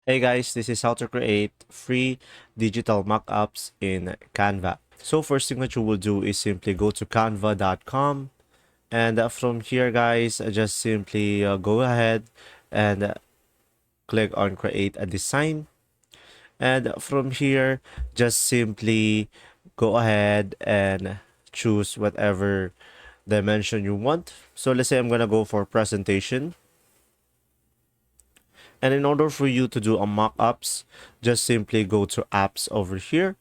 Hey guys, this is how to create free digital mockups in Canva. So first thing that you will do is simply go to canva.com, and from here guys, just simply go ahead and click on create a design, and from here just simply go ahead and choose whatever dimension you want. So let's say I'm gonna go for presentation. And in order for you to do a mock-ups, just simply go to apps over here.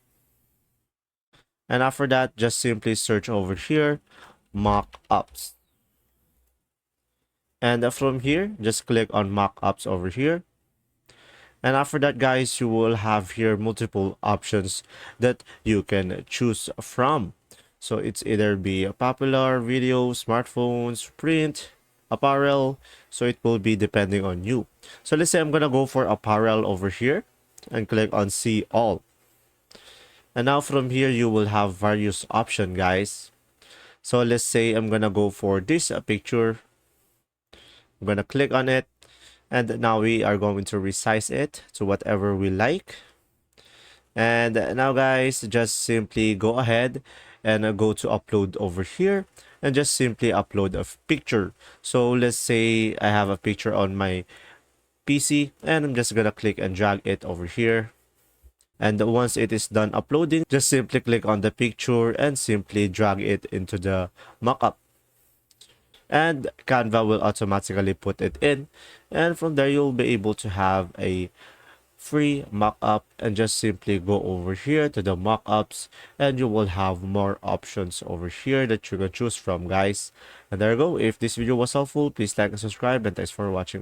And after that, just simply search over here, mock-ups. And from here, just click on mock-ups over here. And after that, guys, you will have here multiple options that you can choose from. So it's either be a popular, video, smartphones, print, apparel. So it will be depending on you. So let's say I'm gonna go for apparel over here and click on see all. And now from here, you will have various options, guys. So let's say I'm gonna go for this picture. I'm gonna click on it. And now we are going to resize it to whatever we like. And now guys, just simply go ahead and go to upload over here and just simply upload a picture. So let's say I have a picture on my PC and I'm just gonna click and drag it over here. And once it is done uploading, just simply click on the picture and simply drag it into the mockup. And Canva will automatically put it in. And from there, you'll be able to have a free mockup, and just simply go over here to the mockups and you will have more options over here that you can choose from, guys. And there you go. If this video was helpful, please like and subscribe, and thanks for watching.